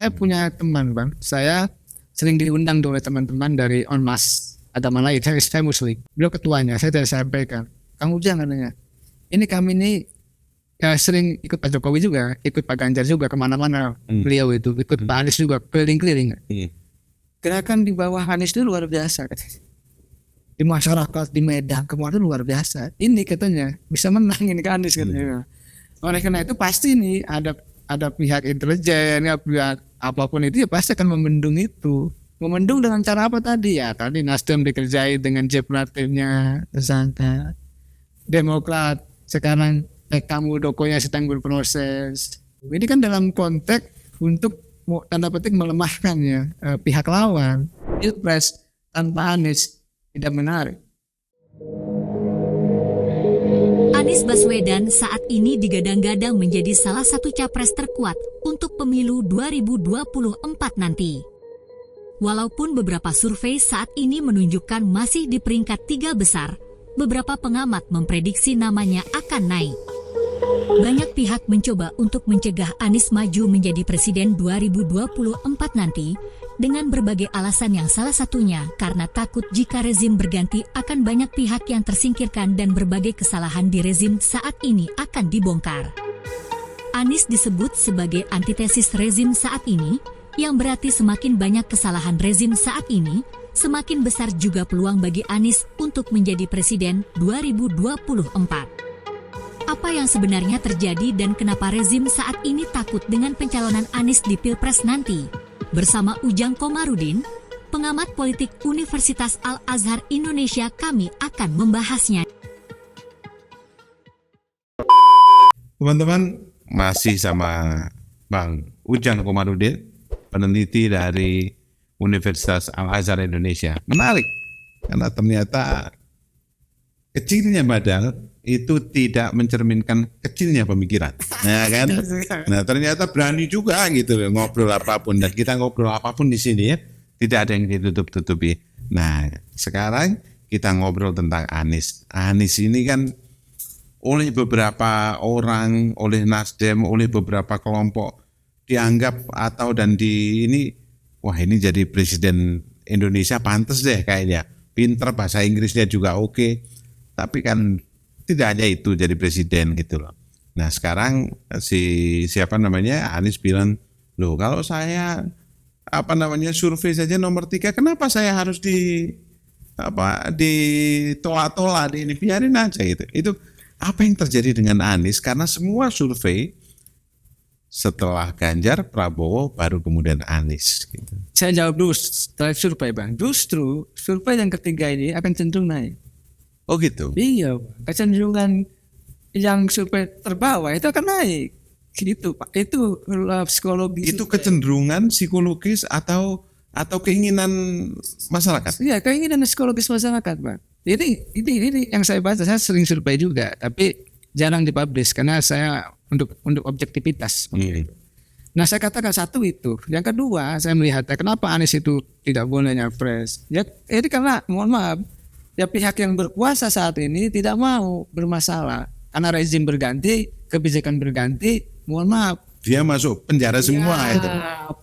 Saya punya teman bang, saya sering diundang oleh teman-teman dari Ormas agama lain, saya Muslim. Beliau ketuanya, saya tidak sampaikan. Kang Ujang katanya, ini kami ini ya sering ikut Pak Jokowi juga, ikut Pak Ganjar juga kemana-mana. Beliau itu ikut Pak Anies juga keliling-keliling. Gerakan di bawah Anies itu luar biasa. Di masyarakat, di Medan, kemarin itu luar biasa. Ini katanya bisa menang ini ke Anies katanya. Oleh karena itu pasti nih ada pihak intelijen, ya pihak apapun itu ya pasti akan membendung itu. Membendung dengan cara apa tadi ya? Tadi Nasdem dikerjai dengan J-Platinnya tersangka. Demokrat sekarang PK Muldokonya sedang berproses. Ini kan dalam konteks untuk tanda petik melemahkan ya pihak lawan. Pilpres tanpa Anies tidak menarik. Anies Baswedan saat ini digadang-gadang menjadi salah satu capres terkuat untuk pemilu 2024 nanti. Walaupun beberapa survei saat ini menunjukkan masih di peringkat 3 besar, beberapa pengamat memprediksi namanya akan naik. Banyak pihak mencoba untuk mencegah Anies maju menjadi presiden 2024 nanti dengan berbagai alasan yang salah satunya karena takut jika rezim berganti akan banyak pihak yang tersingkirkan dan berbagai kesalahan di rezim saat ini akan dibongkar. Anies disebut sebagai antitesis rezim saat ini, yang berarti semakin banyak kesalahan rezim saat ini, semakin besar juga peluang bagi Anies untuk menjadi presiden 2024. Apa yang sebenarnya terjadi dan kenapa rezim saat ini takut dengan pencalonan Anies di Pilpres nanti? Bersama Ujang Komarudin, pengamat politik Universitas Al-Azhar Indonesia, kami akan membahasnya. Teman-teman, masih sama Bang Ujang Komarudin, peneliti dari Universitas Al-Azhar Indonesia. Menarik, karena ternyata kecilnya badan itu tidak mencerminkan kecilnya pemikiran, ya kan? Nah ternyata berani juga gitu ngobrol apapun, dan kita ngobrol apapun di sini ya, tidak ada yang ditutup-tutupi. Nah sekarang kita ngobrol tentang Anies. Anies ini kan oleh beberapa orang, oleh Nasdem, oleh beberapa kelompok dianggap atau dan di ini, wah ini jadi presiden Indonesia pantas deh kayaknya, pinter, bahasa Inggrisnya juga oke. Tapi kan tidak hanya itu jadi presiden gitu loh. Nah sekarang Anies bilang, loh kalau saya survei saja nomor 3, kenapa saya harus ditolak-tolak, ini biarin aja gitu. Itu apa yang terjadi dengan Anies, karena semua survei setelah Ganjar, Prabowo, baru kemudian Anies gitu. Saya jawab dulu setelah survei bang. Justru survei yang ketiga ini akan cenderung naik. Oh gitu? Iya, kecenderungan yang survei terbawah itu akan naik. Gitu Pak, itu psikologi. Itu kecenderungan psikologis atau keinginan masyarakat? Iya, keinginan psikologis masyarakat Pak. Ini yang saya baca, saya sering survei juga, tapi jarang dipublish karena saya untuk objektivitas. Nah saya katakan satu itu. Yang kedua saya melihat kenapa Anies itu tidak boleh nyapres. Ya ini karena mohon maaf, ya pihak yang berkuasa saat ini tidak mau bermasalah karena rezim berganti, kebijakan berganti, mohon maaf. Dia masuk penjara semua itu.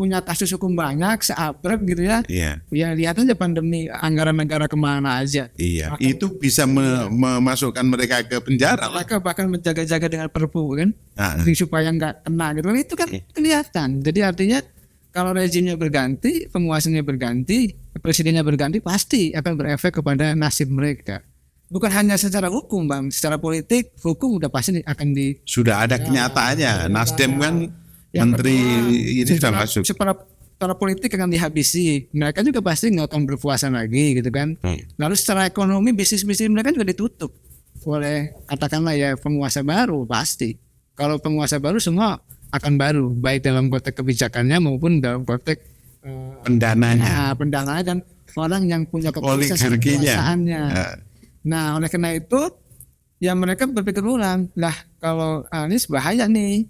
Punya kasus hukum banyak, seabrek gitu ya. Iya. Ya lihat aja pandemi, anggaran negara kemana aja. Iya. Itu bisa memasukkan mereka ke penjara. Mereka bahkan menjaga-jaga dengan perpu kan, supaya nggak kena gitu. Itu kan kelihatan. Jadi artinya kalau rezimnya berganti, penguasanya berganti, presidennya berganti, pasti akan berefek kepada nasib mereka. Bukan hanya secara hukum bang, secara politik, hukum udah pasti akan sudah ada kenyataannya. Nasdem kan menteri ini sudah masuk. Secara politik akan dihabisi, mereka juga pasti nggak akan berpuasa lagi gitu kan. Lalu secara ekonomi bisnis mereka juga ditutup oleh katakanlah ya penguasa baru pasti. Kalau penguasa baru semua akan baru, baik dalam konteks kebijakannya maupun dalam konteks pendananya dan orang yang punya kekuasaannya. Nah oleh karena itu ya mereka berpikir ulang lah, kalau Anies bahaya nih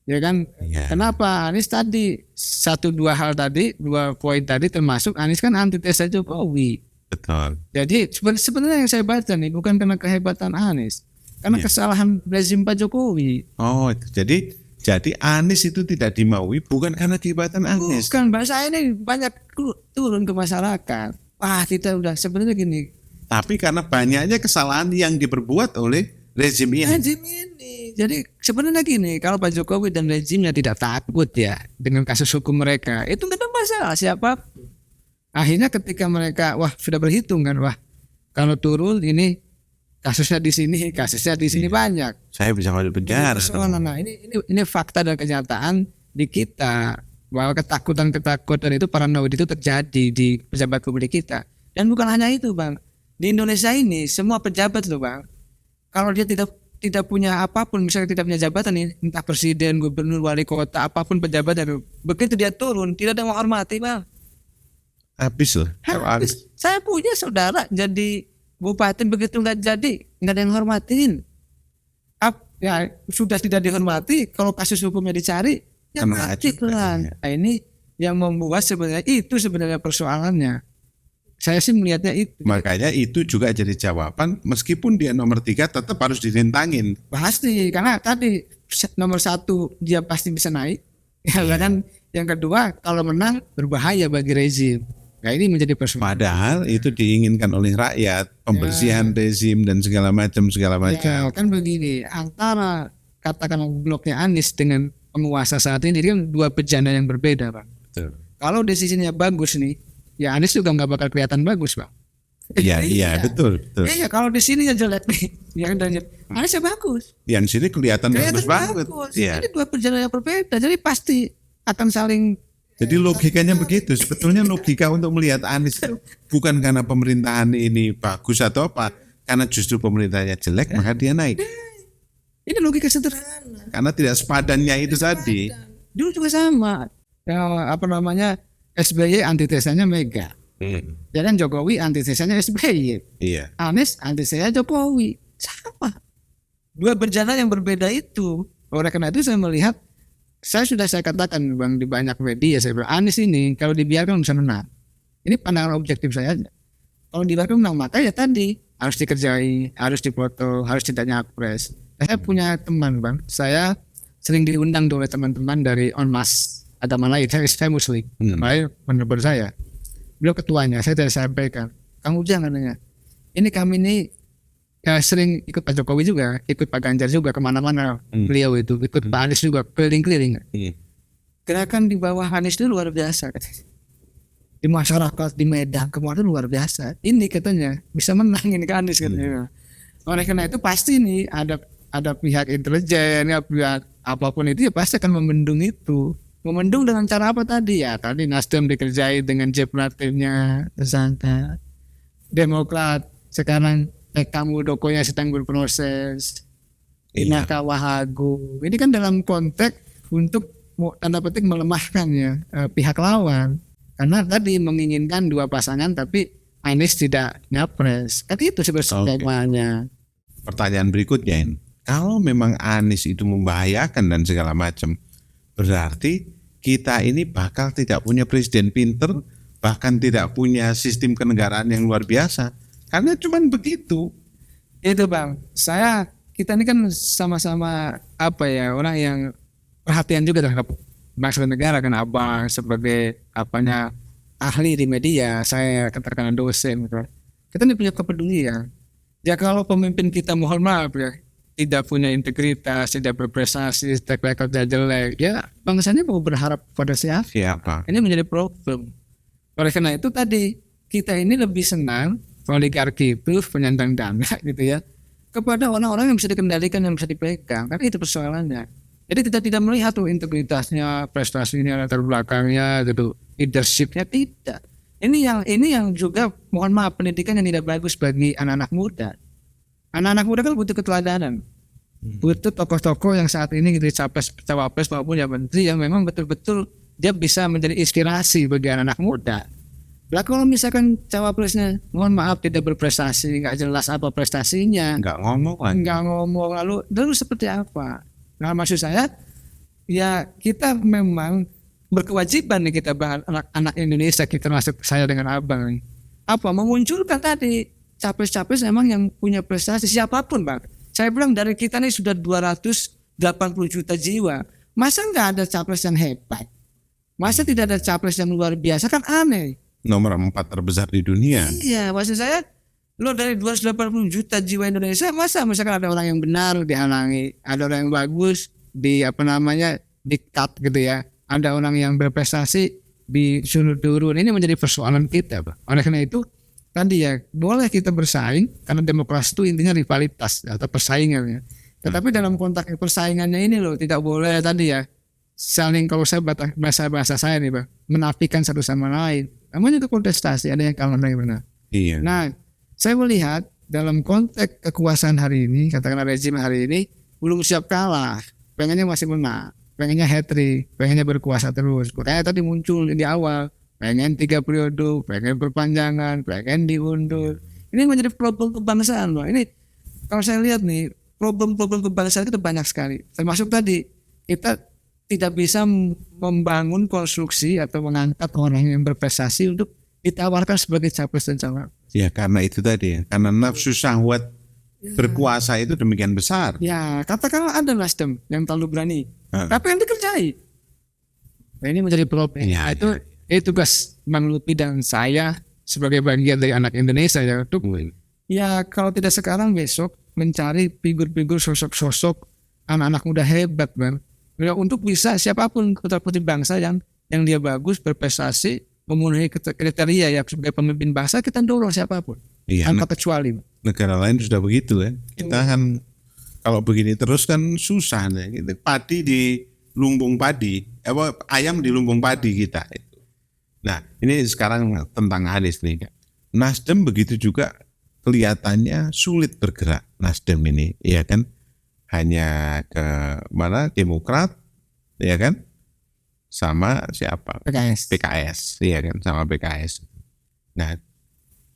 ya kan. Kenapa Anies tadi 1-2 hal tadi, 2 poin tadi, termasuk Anies kan antitesa Jokowi. Betul. Jadi sebenarnya yang saya baca nih bukan karena kehebatan Anies, karena kesalahan rezim Pak Jokowi. Oh, jadi Jadi Anies itu tidak dimaui bukan karena jabatan Anies. Bukan, Bang, saya ini banyak turun ke masyarakat. Wah, kita udah sebenarnya gini. Tapi karena banyaknya kesalahan yang diperbuat oleh rezim ini. Rezim ini. Jadi sebenarnya gini, kalau Pak Jokowi dan rezimnya tidak takut ya dengan kasus hukum mereka, itu nggak ada masalah siapa. Akhirnya ketika mereka sudah berhitung kan, kalau turun ini kasusnya di sini banyak. Saya bisa masuk penjara. Nah, ini fakta dan kenyataan di kita bahwa ketakutan itu paranoid itu terjadi di pejabat publik kita. Dan bukan hanya itu, Bang. Di Indonesia ini semua pejabat loh, Bang. Kalau dia tidak punya apapun, misalnya tidak punya jabatan ini, entah presiden, gubernur, wali kota, apapun pejabat itu, begitu dia turun tidak ada yang menghormati, Bang. Habis loh. Habis. Saya punya saudara jadi bupati, begitu nggak jadi nggak ada yang hormatin. Ya sudah tidak dihormati, kalau kasus hukumnya dicari ya mati kan. Nah, ini yang membuat sebenarnya persoalannya. Saya sih melihatnya itu. Makanya itu juga jadi jawaban, meskipun dia nomor 3 tetap harus dirintangin. Pasti, karena tadi nomor 1 dia pasti bisa naik. Ya kan. Yang kedua, kalau menang berbahaya bagi rezim. Nah, ini menjadi persoalan. Padahal itu diinginkan oleh rakyat, pembersihan rezim dan segala macam. Ya, kan begini, antara katakanlah bloknya Anies dengan penguasa saat ini kan dua bejana yang berbeda, Bang. Betul. Kalau decisionnya bagus nih, ya Anies juga nggak bakal kelihatan bagus, Bang. Iya, betul. Iya, kalau di sini jelek nih, ya kan Anies ya bagus. Yang sini kelihatan bagus banget. Ya. Ini dua bejana yang berbeda, jadi pasti akan saling. Jadi logikanya begitu. Sebetulnya logika untuk melihat Anies itu bukan karena pemerintahan ini bagus atau apa, karena justru pemerintahnya jelek maka dia naik. Ini logika sederhana. Karena tidak sepadannya itu tadi. Dulu juga sama. Ya, SBY antitesanya Mega. Ya kan Jokowi antitesanya SBY. Iya. Anies antitesanya Jokowi. Sama. Dua berjalan yang berbeda itu. Oleh karena itu saya melihat, saya katakan, Bang, di banyak media saya bilang Anies ini kalau dibiarkan bisa menang. Ini pandangan objektif saya aja. Kalau dibiarkan menang, maka ya tadi harus dikerjai, harus dipoto, harus tidak nyapres. Saya punya teman, Bang. Saya sering diundang oleh teman-teman dari Ormas agama lain. Saya Muslim. Menurut saya, beliau ketuanya. Saya tidak sampaikan, Kang Ujang katanya, ini kami ini ya sering ikut Pak Jokowi juga, ikut Pak Ganjar juga kemana-mana. Beliau itu ikut Pak Anies juga keliling-keliling. Gerakan di bawah Anies itu luar biasa, katanya. Di masyarakat, di Medan, kemarin luar biasa. Ini katanya bisa menang ini ke Anies katanya. Oleh karena itu pasti nih ada pihak intelijen, ya pihak apapun itu ya pasti akan membendung itu. Membendung dengan cara apa tadi? Ya tadi Nasdem dikerjai dengan Jepnatifnya tersangka. Demokrat sekarang PK Muldoko yang sedang berproses. Inaka Wahagu. Ini kan dalam konteks untuk tanda petik melemahkan ya pihak lawan. Karena tadi menginginkan dua pasangan tapi Anies tidak nyapres. Kan itu sebenarnya. Pertanyaan berikutnya, kalau memang Anies itu membahayakan dan segala macam, berarti kita ini bakal tidak punya presiden pinter, bahkan tidak punya sistem kenegaraan yang luar biasa. Karena cuman begitu. Itu, Bang. Kita ini kan sama-sama orang yang perhatian juga terhadap bangsa dan negara, kan Abang sebagai ahli di media, saya katakan dosen gitu. Kita ini punya kepedulian. Ya kalau pemimpin kita mohon maaf ya, tidak punya integritas, tidak berprestasi, track recordnya jelek, ya bangsanya mau berharap pada siapa? Ini menjadi problem. Oleh karena itu tadi kita ini lebih senang oligarki itu penyandang dana gitu ya kepada orang-orang yang bisa dikendalikan, yang bisa dipegang. Kan itu persoalannya. Jadi kita tidak melihat tuh integritasnya, prestasinya, latar belakangnya, gitu, leadershipnya tidak. Ini yang juga mohon maaf pendidikan yang tidak bagus bagi anak-anak muda. Anak-anak muda kan butuh keteladanan, butuh tokoh-tokoh yang saat ini gitu cawapres maupun ya menteri yang memang betul-betul dia bisa menjadi inspirasi bagi anak-anak muda. Lah kalau misalkan cawapresnya mohon maaf tidak berprestasi, nggak jelas apa prestasinya, nggak ngomong lalu seperti apa? Nah maksud saya ya kita memang berkewajiban nih kita anak-anak Indonesia, kita masuk saya dengan Abang nih, memunculkan tadi capres-capres memang yang punya prestasi siapapun, Bang. Saya bilang dari kita nih sudah 280 juta jiwa, Masa nggak ada capres yang hebat? Masa tidak ada capres yang luar biasa? Kan aneh. Nomor 4 terbesar di dunia. Iya, maksud saya lo dari 280 juta jiwa Indonesia, masa misalkan ada orang yang benar dihalangi, ada orang yang bagus di-cut gitu ya, ada orang yang berprestasi disuruh turun. Ini menjadi persoalan kita, Pak. Oleh karena itu tadi ya, boleh kita bersaing karena demokrasi itu intinya rivalitas atau persaingan ya. Tetapi dalam konteks persaingannya ini loh tidak boleh tadi ya saling, kalau saya bahasa saya nih Pak, menafikan satu sama lain. Namanya itu kontestasi, ada yang kalah, ada yang benar. Iya. Nah, saya melihat dalam konteks kekuasaan hari ini, katakanlah rezim hari ini belum siap kalah, pengennya masih menang, pengennya hat-trick, pengennya berkuasa terus. Makanya tadi muncul di awal, pengen 3 periode, pengen perpanjangan, pengen diundur. Ini menjadi problem kebangsaan loh. Ini kalau saya lihat nih, problem-problem kebangsaan itu banyak sekali. Termasuk tadi kita tidak bisa membangun konstruksi atau mengangkat orang yang berprestasi untuk ditawarkan sebagai capres dan cawapres. Ya karena itu tadi ya, karena nafsu syahwat berkuasa itu demikian besar. Ya, katakanlah ada Nasdem yang terlalu berani, tapi yang dikerjai. Nah, ini menjadi problem. Ya, Itu tugas Bang Lutfi dan saya sebagai bagian dari anak Indonesia ya, untuk ya kalau tidak sekarang besok mencari figur-figur sosok-sosok anak-anak muda hebat Bang. Ya, untuk bisa siapapun putra-putri bangsa yang dia bagus, berprestasi, memenuhi kriteria ya sebagai pemimpin bangsa, kita dorong siapapun. Iya, tanpa kecuali. Negara lain sudah begitu ya. Kita kan kalau begini terus kan susah nih. Gitu. Padi di lumbung padi, ayam di lumbung padi kita. Nah ini sekarang tentang Anies nih. Nasdem begitu juga kelihatannya sulit bergerak. Nasdem ini, ya kan, hanya ke mana Demokrat, ya kan, sama siapa? PKS, ya kan, sama PKS. Nah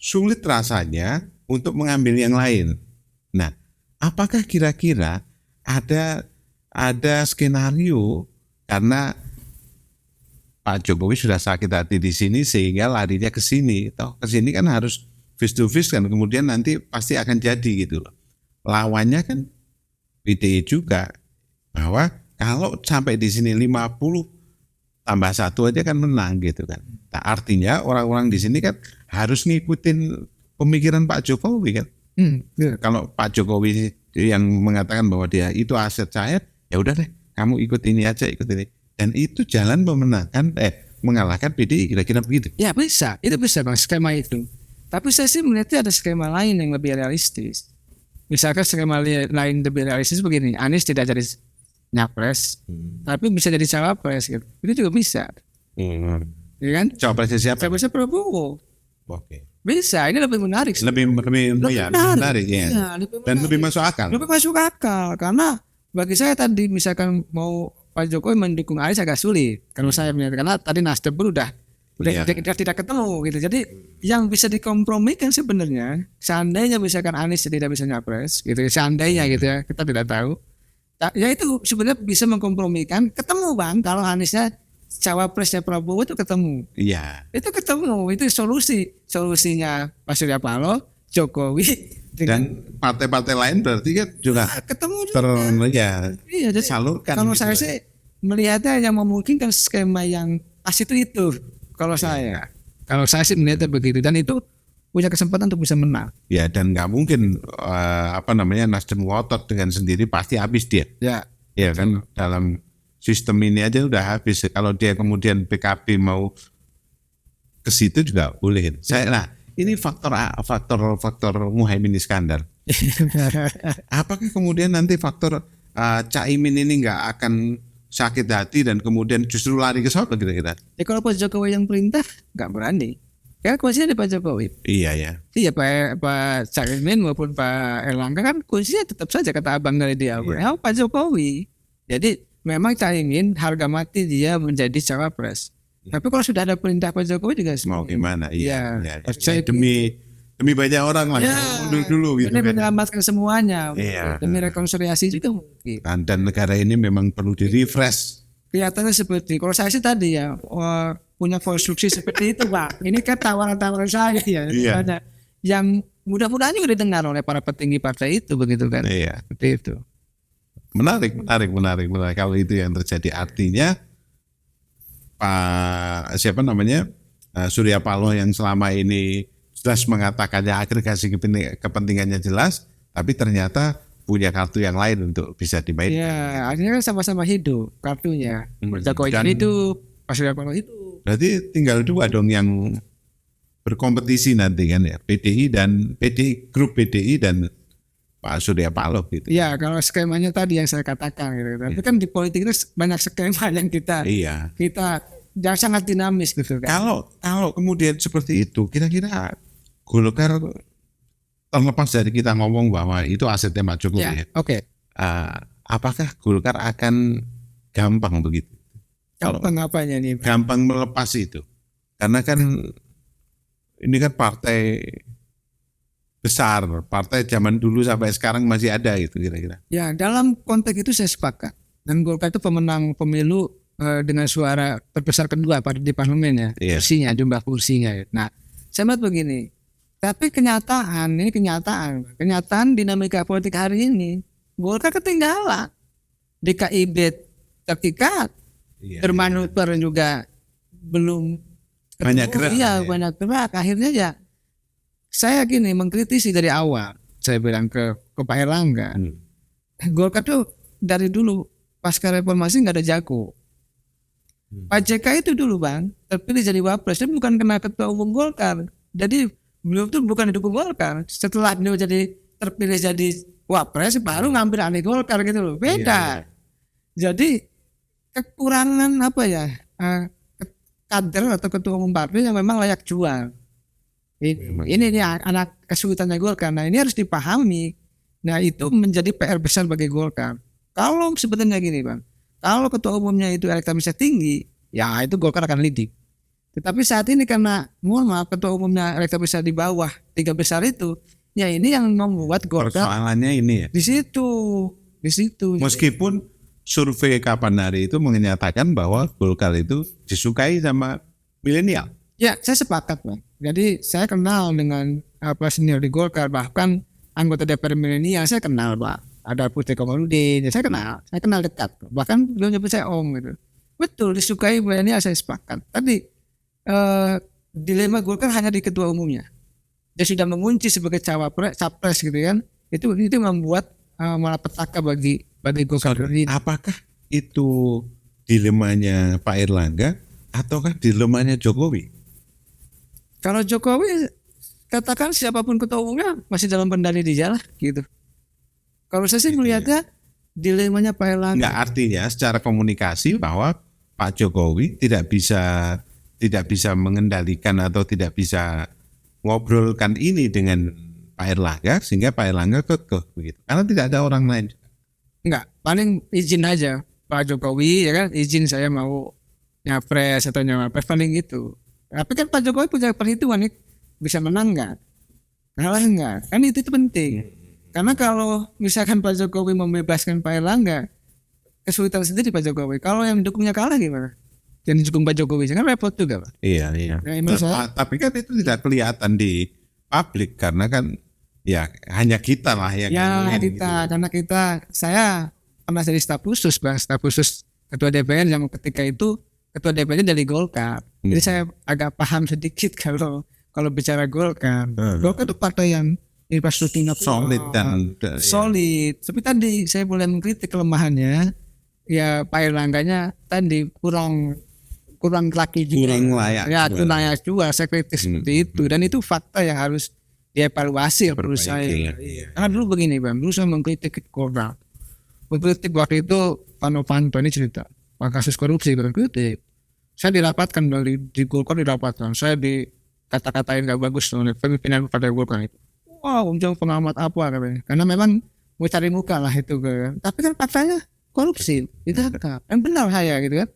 sulit rasanya untuk mengambil yang lain. Nah, apakah kira-kira ada skenario karena Pak Jokowi sudah sakit hati di sini sehingga larinya ke sini. Toh ke sini kan harus face to face kan, kemudian nanti pasti akan jadi gitu loh. Lawannya kan PDI juga, bahwa kalau sampai di sini 50 tambah 1 aja kan menang gitu kan. Nah, artinya orang-orang di sini kan harus ngikutin pemikiran Pak Jokowi kan. Kalau Pak Jokowi yang mengatakan bahwa dia itu aset saya, ya udah deh, kamu ikut ini aja, ikut ini. Dan itu jalan mengalahkan PDI, kira-kira begitu. Ya bisa, itu bisa Bang, skema itu. Tapi saya sih melihatnya ada skema lain yang lebih realistis. Misalkan skema lain lebih realistis begini, Anies tidak jadi nyapres, tapi bisa jadi cawapres gitu. Itu juga bisa. Ya kan? Cawapresnya siapa? Cawapresnya Prabowo. Oke. Bisa, ini lebih menarik. Lebih menarik ya. Ya, Dan lebih masuk akal. Lebih masuk akal karena bagi saya tadi misalkan mau Pak Jokowi mendukung Anies agak sulit. Kalau saya melihat karena tadi Nasdem pun udah tidak ketemu gitu. Jadi yang bisa dikompromikan sebenarnya, seandainya misalkan Anies tidak bisa nyapres gitu, seandainya gitu ya, kita tidak tahu. Ya itu sebenarnya bisa mengkompromikan, ketemu Bang, kalau Aniesnya cawapresnya Prabowo itu ketemu. Iya. Itu ketemu, itu solusinya Pak Surya Paloh, Jokowi dan partai-partai lain berarti kan juga ketemu juga. Iya, jadi salurkan. Kalau gitu saya sih melihatnya yang memungkinkan skema yang pas itu. Kalau saya sih melihatnya begitu, dan itu punya kesempatan untuk bisa menang. Ya, dan nggak mungkin Nasdem ngotot dengan sendiri, pasti habis dia. Ya kan, dalam sistem ini aja udah habis. Kalau dia kemudian PKB mau ke situ juga boleh. Ini faktor Muhaimin Iskandar. Apakah kemudian nanti faktor Caimin ini nggak akan sakit hati dan kemudian justru lari ke sana kira-kira? Ya kalau Pak Jokowi yang perintah nggak berani. Ya kuncinya di Pak Jokowi. Iya ya. Iya Pak Caimin maupun Pak Erlangga kan kuncinya tetap saja kata abang dari dia. Ya Pak Jokowi. Jadi memang Caimin harga mati dia menjadi cawapres. Tapi kalau sudah ada perintah Pak Jokowi juga mau gimana? Iya. Demi banyak orang lah. Mundur dulu gitu. Ini menyelamatkan semuanya. Iya. Demi rekonsiliasi juga mungkin. Dan negara ini memang perlu di-refresh. Kelihatannya seperti, kalau saya sih tadi ya punya konstruksi seperti itu Pak. Ini kan tawaran-tawaran saya ya. Iya. Yang mudah-mudahan juga didengar oleh para petinggi partai itu begitu kan. Iya. Seperti itu. Menarik. Kalau itu yang terjadi, artinya Pak siapa namanya Surya Paloh yang selama ini jelas mengatakannya agregasi kepentingannya jelas, tapi ternyata punya kartu yang lain untuk bisa dimainkan. Ya, akhirnya kan sama-sama hidup kartunya. Jokowi Dan hidup, Pak Surya Paloh hidup. berarti tinggal dua dong yang berkompetisi nanti kan ya, grup PDI dan Pak Surya Paloh gitu. Ya, kalau skemanya tadi yang saya katakan gitu. Tapi kan di politik itu banyak skema yang kita Iya. yang sangat dinamis gitu kan. Kalau kemudian seperti itu, kira-kira Golkar, terlepas dari kita ngomong bahwa itu asetnya Pak Jokowi, Ya, ya, oke. apakah Golkar akan gampang begitu? Kalau Gampang apanya nih? gampang melepas itu, karena kan ini kan partai besar, partai zaman dulu sampai sekarang masih ada gitu kira-kira. Ya, dalam konteks itu saya sepakat. Dan Golkar itu pemenang pemilu dengan suara terbesar kedua pada di parlemen ya, Iya. kursinya, jumlah kursinya. Nah, saya melihat begini. Tapi kenyataan dinamika politik hari ini, Golkar ketinggalan. Di KIB terpikat, Iya. bermanuver juga belum Banyak gerak. Iya, banyak gerak. Akhirnya ya saya gini mengkritisi dari awal. Saya bilang ke Pak Erlangga, Golkar tuh dari dulu pasca reformasi nggak ada jago. Pak JK itu dulu bang terpilih jadi wapres, dia bukan kena ketua umum Golkar. Jadi beliau tuh bukan didukung Golkar. Setelah beliau jadi terpilih jadi wapres, baru ngambil alih Golkar gitu loh. Beda. Jadi kekurangan apa ya? Kader atau ketua umum partai yang memang layak jual. Ini anak kesulitannya Golkar. Nah ini harus dipahami. Nah itu menjadi PR besar bagi Golkar. Kalau sebenarnya gini bang, kalau ketua umumnya itu elektabilitasnya tinggi, ya itu Golkar akan leading. Tetapi saat ini karena mohon maaf ketua umumnya elektabilitasnya di bawah 3 besar itu, ya ini yang membuat Golkar Persoalannya ini ya. di situ. Meskipun survei kapan hari itu menyatakan bahwa Golkar itu disukai sama milenial. Ya, saya sepakat, Bang. Jadi saya kenal dengan senior di Golkar, bahkan anggota DPR milenial saya kenal, Pak. Ada Putri Komarudin, saya kenal dekat. Bahkan beliau nyebut saya Om gitu. Betul, disukai milenial, saya sepakat. Tapi dilema Golkar hanya di ketua umumnya. Dia sudah mengunci sebagai capres gitu kan. Itu membuat malapetaka bagi Golkar. Apakah itu dilemanya Pak Erlangga ataukah dilemanya Jokowi? Kalau Jokowi katakan siapapun ketua umumnya masih dalam kendali dia lah gitu. Kalau saya sih melihatnya dilemanya Pak Erlangga. Enggak, artinya secara komunikasi bahwa Pak Jokowi tidak bisa mengendalikan atau tidak bisa ngobrolkan ini dengan Pak Erlangga sehingga Pak Erlangga kekeh begitu. Karena tidak ada orang lain. Enggak, paling izin aja Pak Jokowi ya kan, izin saya mau nyapres atau nyapres paling gitu. Tapi kan Pak Jokowi punya perhitungan nih, bisa menang nggak, kalah nggak, kan itu penting. Karena kalau misalkan Pak Jokowi membebaskan Pak Erlangga, kesulitan sendiri Pak Jokowi. Kalau yang dukungnya kalah gimana? Yang dukung Pak Jokowi kan repot juga Pak. Iya. Tapi kan itu tidak kelihatan di publik karena kan ya hanya kita lah yang karena saya pernah jadi staf khusus Bang, staf khusus ketua DPR yang ketika itu ketua DPR-nya dari Golkar. Jadi saya agak paham sedikit kalau bicara Golkar. Golkar itu partai yang infrastrukturnya solid dan solid. Seperti tadi saya boleh mengkritik kelemahannya. Ya Pak Erlangganya tadi kurang laki juga. Kurang layak. Ya kurang layak juga. Saya kritis seperti itu. Dan itu fakta yang harus dievaluasi menurut saya. Karena dulu begini Bang, dulu saya mengkritik Golkar. Mengkritik waktu itu Pak Novanto ini cerita kasus korupsi berkritik. Saya dirapatkan di Golkar dirapatkan. Saya dikata-katain gak bagus oleh pimpinan partai Golkar itu. Wow, jangan pengamat apa katanya. Karena memang mau cari muka lah itu kan. Tapi kan faktanya korupsi itu kan benar saya gitu kan.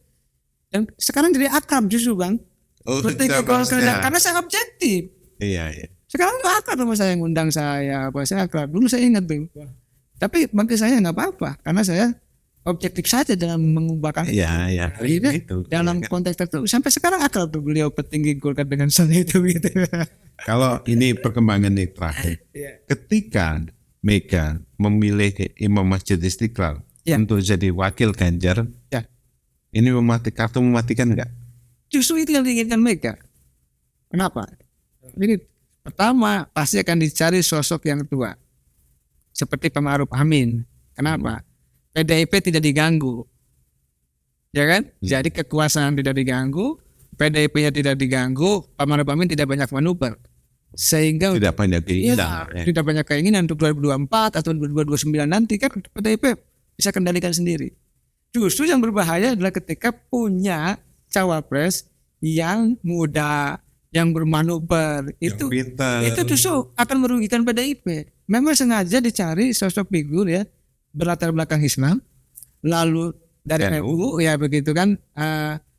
Dan sekarang jadi akrab justru Bang. Karena saya objektif. Iya. Sekarang tuh akrab sama saya, ngundang saya akrab. Dulu saya ingat tuh. Tapi bagi saya nggak apa-apa karena saya objektif saja dalam mengubahkan. Iya. Itu dalam konteks tertentu sampai sekarang akrab tuh beliau petinggi Golkar dengan saya itu gitu. Kalau ini perkembangan terakhir, ketika Mega memilih Imam Masjid Istiqlal Ya. untuk jadi wakil Ganjar, Ya. ini kartu mematikan enggak? Justru itu yang diinginkan mereka. Kenapa? Ini pertama pasti akan dicari sosok yang tua, seperti Pak Ma'ruf Amin. Kenapa? PDIP tidak diganggu, ya kan? Jadi kekuasaan tidak diganggu, PDIP-nya tidak diganggu, Pak Ma'ruf Amin tidak banyak manuver, sehingga Tidak banyak keinginan. iya, tidak banyak keinginan untuk 2024 atau 2029 nanti kan PDIP bisa kendalikan sendiri. Justru yang berbahaya adalah ketika punya cawapres yang muda, yang bermanuver, itu pintar. justru akan merugikan PDIP. Memang sengaja dicari sosok figur ya berlatar belakang Islam, lalu dari NU. NU ya begitu kan.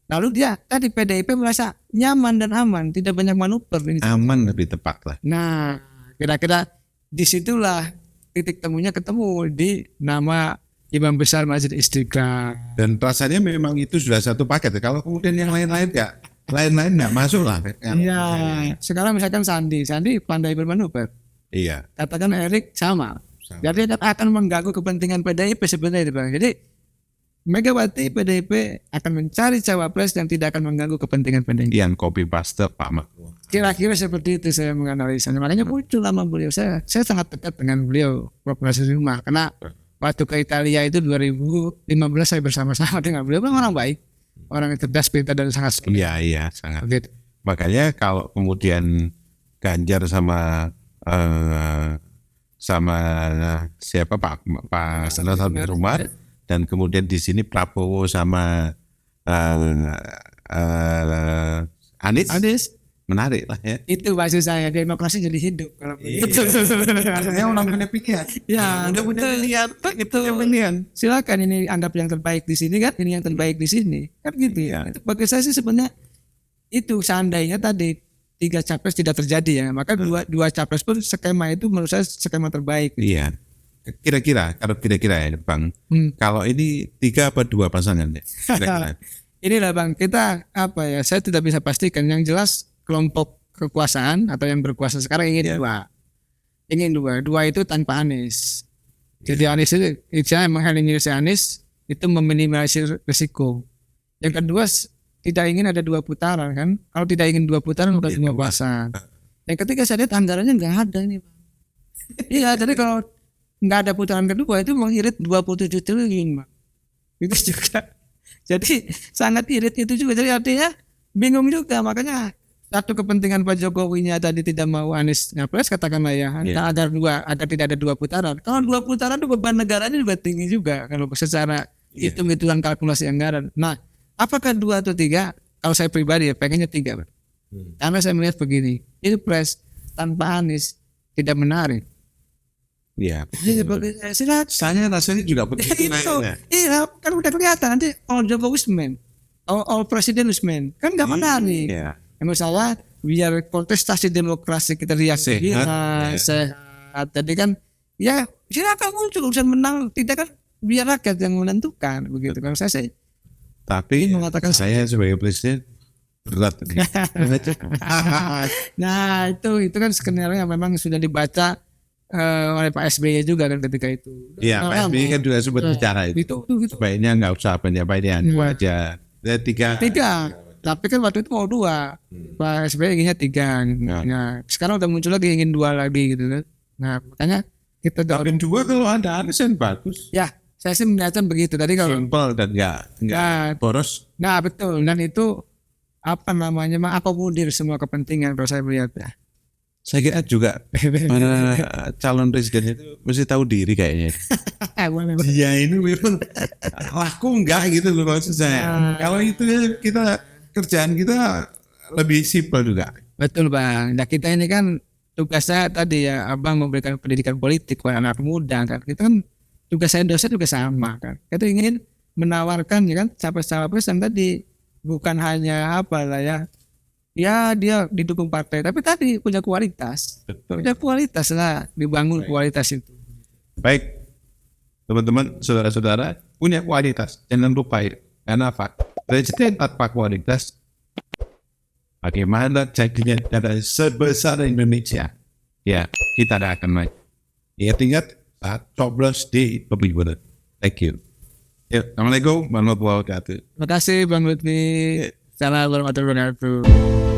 Lalu dia tadi PDIP merasa nyaman dan aman, tidak banyak manuver. Aman lebih tepat lah. Nah, kira-kira disitulah titik temunya ketemu di nama Imam Besar Masjid Istiqlal. Dan rasanya memang itu sudah satu paket. Kalau kemudian yang lain-lain nggak masuk lah. Iya. Sekarang misalkan Sandi pandai bermanuver. Iya. Katakan Erik sama. Jadi akan mengganggu kepentingan PDIP sebenarnya, Bang. Jadi Megawati PDIP akan mencari cawapres yang tidak akan mengganggu kepentingan PDIP. Yang copy paste Pak Makmur. Kira-kira seperti itu saya menganalisanya. Makanya muncul nama beliau. Saya sangat dekat dengan beliau, Prof. Nasrullah, karena waktu ke Italia itu 2015 saya bersama-sama dengan beliau. Memang orang baik, orang yang cerdas, pintar dan sangat solid. Iya sangat. Begitu. Makanya kalau kemudian Ganjar sama siapa Pak Nasrullah, dan kemudian di sini Prabowo sama Anies, menarik lah ya. Itu maksud saya, demokrasi jadi hidup. Kalau Saya orang punya pikiran. ya, betul lihat itu pilihan. Silakan ini anggap yang terbaik di sini kan, ini yang terbaik di sini kan gitu ya. Itu bagi saya sih sebenarnya itu seandainya tadi 3 capres tidak terjadi ya, maka dua capres pun skema itu menurut saya skema terbaik. Iya. Kira-kira ya Bang, kalau ini 3 apa 2 pasangan ya? Kira-kira. Inilah Bang, kita apa ya? Saya tidak bisa pastikan. Yang jelas kelompok kekuasaan atau yang berkuasa sekarang ingin dua itu tanpa Anies. Jadi Anies itu saya mengeliminasi Anies itu meminimalisir risiko. Yang kedua tidak ingin ada 2 putaran kan? Kalau tidak ingin 2 putaran bukan 2 pasangan. Yang ketiga saya lihat anggarannya nggak ada ini Bang. Iya, jadi kalau nggak ada putaran kedua itu mengirit 27 triliun Bang. Itu juga. Jadi sangat irit itu juga. Jadi artinya bingung juga. Makanya satu kepentingan Pak Jokowinya tadi tidak mau Anies nyapres katakanlah ya. Agar tidak ada 2 putaran. Kalau 2 putaran itu beban negaranya juga tinggi juga kalau secara hitung-hitungan kalkulasi anggaran. Nah, apakah 2 atau 3? Kalau saya pribadi ya pengennya 3 Bang. Karena saya melihat begini, Pilpres tanpa Anies tidak menarik. Iya. Saya rasanya juga begitu. Iya, kan udah kelihatan nanti all Jokowismen, all Presidenismen, kan nggak menarik. Iya. Masalah biar kontestasi demokrasi kita lihat sehat. Jadi kan ya silakan muncul urusan menang tidak kan biar rakyat yang menentukan begitu. Kalau saya sih. Tapi mengatakan saya sebagai presiden berat. Nah itu kan skenario yang memang sudah dibaca oleh Pak SBY juga kan ketika itu. Iya, Pak SBY kan juga sempat bicara itu. Sebaiknya nggak usah banyak-banyak aja. 3. Tapi kan waktu itu mau 2. Pak SBY inginnya 3. Nah, sekarang udah muncul lagi ingin 2 lagi gitu kan. Nah, makanya kita doain 2 kalau ada Anies kan bagus. Ya, saya sih melihatkan begitu. Tadi kalau simpel dan nggak boros. Nah, betul. Dan itu apa namanya? Mengakomodir semua kepentingan kalau saya melihat ya. Saya kira juga calon presiden itu mesti tahu diri kayaknya. Dia ini memang laku enggak gitu loh maksud saya. Kalau itu kerjaan kita lebih simpel juga. Betul Bang. Nah kita ini kan tugasnya tadi ya Abang memberikan pendidikan politik kepada anak muda kan. Kita kan tugas saya dosen juga sama kan. Kita ingin menawarkan ya kan capres-capres yang tadi bukan hanya apa lah ya. Ya dia didukung partai, tapi tadi punya kualitas. Punya kualitas lah, dibangun kualitas itu. Baik, teman-teman, saudara-saudara, punya kualitas. Jangan lupa ya, karena apa? Presiden tanpa kualitas, bagaimana jadinya negara sebesar Indonesia? Ya, kita tidak akan maju. Ingat, coblos di pemilu. Thank you. Ya, Assalamualaikum warahmatullahi wabarakatuh. Terima kasih Bang Lutfi. Salam warahmatullahi wabarakatuh.